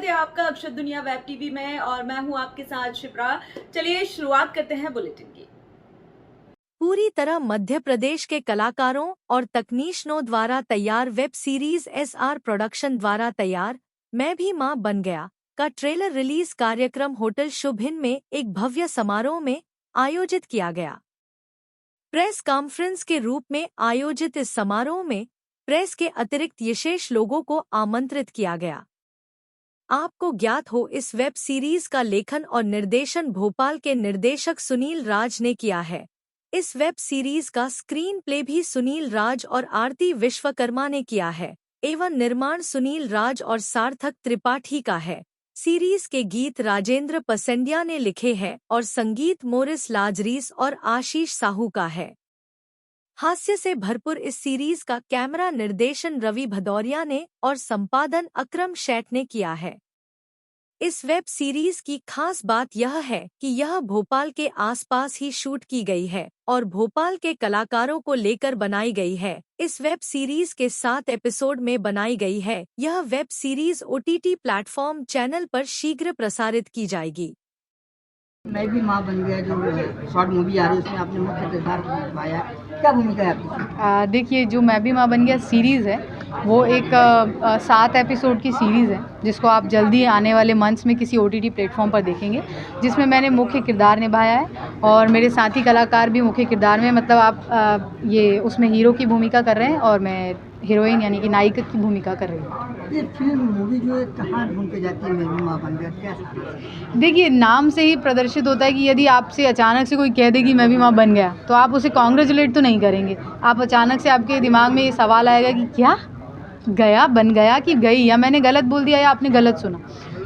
स्वागत है आपका अक्षत दुनिया वेब टीवी में और मैं हूं आपके साथ शिप्रा। चलिए शुरुआत करते हैं बुलेटिन की। पूरी तरह मध्य प्रदेश के कलाकारों और तकनीशनों द्वारा तैयार वेब सीरीज SR प्रोडक्शन द्वारा तैयार मैं भी मां बन गया का ट्रेलर रिलीज कार्यक्रम होटल शुभ इन में एक भव्य समारोह में आयोजित किया गया। प्रेस कॉन्फ्रेंस के रूप में आयोजित इस समारोह में प्रेस के अतिरिक्त विशेष लोगों को आमंत्रित किया गया। आपको ज्ञात हो, इस वेब सीरीज का लेखन और निर्देशन भोपाल के निर्देशक सुनील राज ने किया है। इस वेब सीरीज का स्क्रीन प्ले भी सुनील राज और आरती विश्वकर्मा ने किया है एवं निर्माण सुनील राज और सार्थक त्रिपाठी का है। सीरीज के गीत राजेंद्र पसंडिया ने लिखे हैं और संगीत मोरिस लाजरीस और आशीष साहू का है। हास्य से भरपूर इस सीरीज का कैमरा निर्देशन रवि भदौरिया ने और संपादन अकरम शेठ ने किया है। इस वेब सीरीज की खास बात यह है कि यह भोपाल के आसपास ही शूट की गई है और भोपाल के कलाकारों को लेकर बनाई गई है। इस वेब सीरीज के 7 एपिसोड में बनाई गई है। यह web series OTT platform channel पर शीघ्र प्रसारित की जाएगी। मैं भी माँ बन गया जो शॉर्ट मूवी आ रही है उसमें आपने मुख्य किरदार निभाया, क्या भूमिका है आपकी? देखिए, जो मैं भी माँ बन गया सीरीज़ है वो एक 7 एपिसोड की सीरीज़ है जिसको आप जल्दी आने वाले मंथ्स में किसी OTT प्लेटफॉर्म पर देखेंगे, जिसमें मैंने मुख्य किरदार निभाया है और मेरे साथी कलाकार भी मुख्य किरदार में, मतलब आप ये उसमें हीरो की भूमिका कर रहे हैं और मैं हीरोइन यानी कि नायिका की भूमिका कर रही हूँ। ये फिल्म मूवी जो है कहाँ ढूंढ के जाती है मैं भी माँ बन गया, क्या? देखिए, नाम से ही प्रदर्शित होता है कि यदि आपसे अचानक से कोई कह दे कि मैं भी माँ बन गया तो आप उसे कॉन्ग्रेचुलेट तो नहीं करेंगे। आप अचानक से आपके दिमाग में ये सवाल आएगा कि क्या गया, बन गया कि गई, या मैंने गलत बोल दिया या आपने गलत सुना।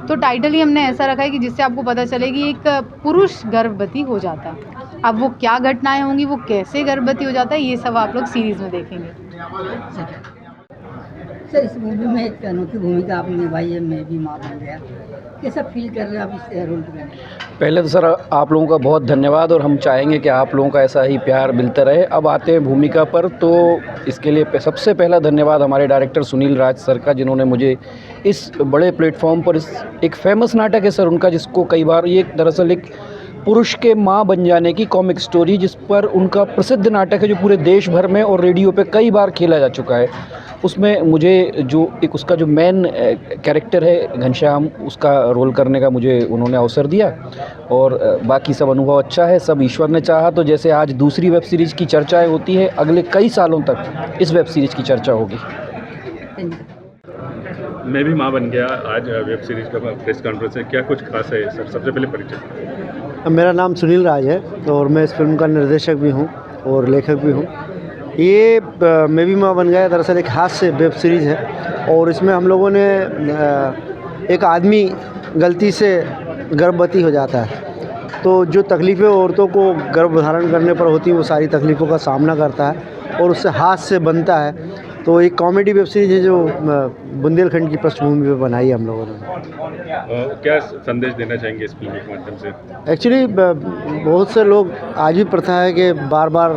तो टाइटल ही हमने ऐसा रखा है कि जिससे आपको पता चले कि एक पुरुष गर्भवती हो जाता है। अब वो क्या घटनाएं होंगी, वो कैसे गर्भवती हो जाता है, ये सब आप लोग सीरीज़ में देखेंगे। सर, इस मूवी में एक अनोखी भूमिका आपने निभाई है, मैं भी माँ बन गया, कैसा फील कर रहे हैं आप इस रोल में? पहले तो सर आप लोगों का बहुत धन्यवाद और हम चाहेंगे कि आप लोगों का ऐसा ही प्यार मिलता रहे। अब आते हैं भूमिका पर, तो इसके लिए सबसे पहला धन्यवाद हमारे डायरेक्टर सुनील राज सर का, जिन्होंने मुझे इस बड़े प्लेटफॉर्म पर एक फेमस नाटक है सर उनका, जिसको कई बार ये दरअसल एक पुरुष के माँ बन जाने की कॉमिक स्टोरी, जिस पर उनका प्रसिद्ध नाटक है जो पूरे देश भर में और रेडियो पे कई बार खेला जा चुका है। उसमें मुझे जो एक उसका जो मेन कैरेक्टर है घनश्याम, उसका रोल करने का मुझे उन्होंने अवसर दिया और बाकी सब अनुभव अच्छा है। सब ईश्वर ने चाहा तो जैसे आज दूसरी वेब सीरीज़ की चर्चाएं होती है, अगले कई सालों तक इस वेब सीरीज़ की चर्चा होगी। मैं भी माँ बन गया आज वेब सीरीज़ का प्रेस कॉन्फ्रेंस है, क्या कुछ खास है सर? सबसे पहले परिचय। मेरा नाम सुनील राज है और मैं इस फिल्म का निर्देशक भी हूँ और लेखक भी हूँ। ये मैं भी माँ बन गया दरअसल एक हास्य वेब सीरीज़ है और इसमें हम लोगों ने एक आदमी गलती से गर्भवती हो जाता है, तो जो तकलीफ़ें औरतों को गर्भ धारण करने पर होती हैं वो सारी तकलीफ़ों का सामना करता है और उससे हास्य बनता है। तो एक कॉमेडी वेब सीरीज़ है जो बुंदेलखंड की पृष्ठभूमि पे बनाई है हम लोगों ने। क्या संदेश देना चाहेंगे इस फिल्म के माध्यम से? एक्चुअली बहुत से लोग, आज भी प्रथा है कि बार बार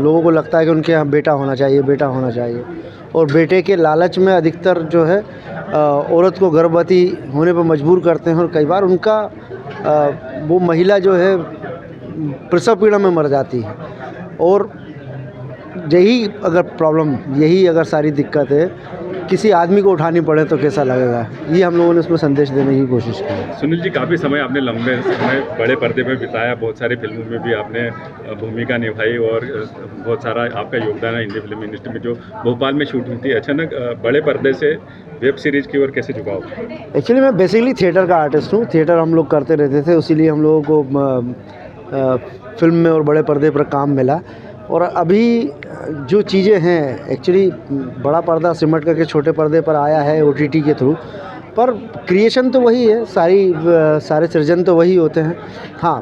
लोगों को लगता है कि उनके यहाँ बेटा होना चाहिए, बेटा होना चाहिए, और बेटे के लालच में अधिकतर जो है औरत को गर्भवती होने पर मजबूर करते हैं और कई बार उनका वो महिला जो है प्रसव पीड़ा में मर जाती है। और यही अगर प्रॉब्लम, यही अगर सारी दिक्कत है किसी आदमी को उठानी पड़े तो कैसा लगेगा, ये हम लोगों ने उसमें संदेश देने की कोशिश की है। सुनील जी, काफ़ी समय आपने लंबे समय बड़े पर्दे पर बिताया, बहुत सारी फिल्मों में भी आपने भूमिका निभाई और बहुत सारा आपका योगदान है हिंदी फिल्म इंडस्ट्री में जो भोपाल में शूट हुई थी। अचानक बड़े पर्दे से वेब सीरीज़ की ओर कैसे झुकाव? एक्चुअली मैं बेसिकली थिएटर का आर्टिस्ट हूँ, थिएटर हम लोग करते रहते थे, इसीलिए हम लोगों को फिल्म में और बड़े पर्दे पर काम मिला। और अभी जो चीज़ें हैं एक्चुअली बड़ा पर्दा सिमट करके छोटे पर्दे पर आया है OTT के थ्रू, पर क्रिएशन तो वही है, सारे सृजन तो वही होते हैं। हाँ,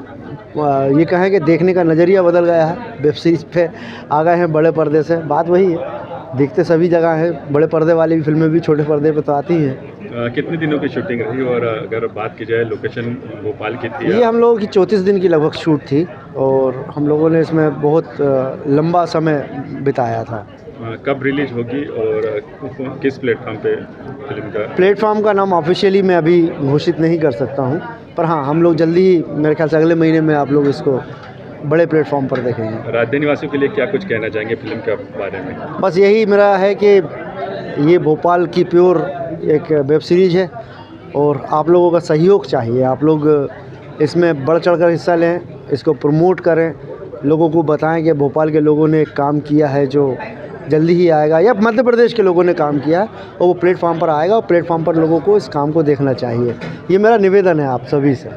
ये कहें कि देखने का नज़रिया बदल गया है, वेब सीरीज़ पे आ गए हैं बड़े पर्दे से, बात वही है। दिखते सभी जगह हैं, बड़े पर्दे वाली भी फिल्में भी छोटे पर्दे पे तो आती हैं। कितने दिनों की शूटिंग रही और अगर बात की जाए लोकेशन भोपाल की थी? ये हम लोगों की 34 दिन की लगभग शूट थी और हम लोगों ने इसमें बहुत लंबा समय बिताया था। कब रिलीज होगी और किस प्लेटफॉर्म पे फिल्म का? प्लेटफॉर्म का नाम ऑफिशियली मैं अभी घोषित नहीं कर सकता हूँ, पर हाँ हम लोग जल्दी ही, मेरे ख्याल से अगले महीने में आप लोग इसको बड़े प्लेटफॉर्म पर देखेंगे। राजधानी वासियों के लिए क्या कुछ कहना चाहेंगे फिल्म के बारे में? बस यही मेरा है कि ये भोपाल की प्योर एक वेब सीरीज़ है और आप लोगों का सहयोग चाहिए। आप लोग इसमें बढ़ चढ़ कर हिस्सा लें, इसको प्रमोट करें, लोगों को बताएं कि भोपाल के लोगों ने काम किया है जो जल्दी ही आएगा, या मध्य प्रदेश के लोगों ने काम किया है और वो प्लेटफॉर्म पर आएगा और प्लेटफॉर्म पर लोगों को इस काम को देखना चाहिए। ये मेरा निवेदन है आप सभी से।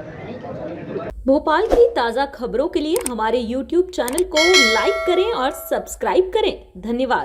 भोपाल की ताज़ा खबरों के लिए हमारे YouTube चैनल को लाइक करें और सब्सक्राइब करें। धन्यवाद।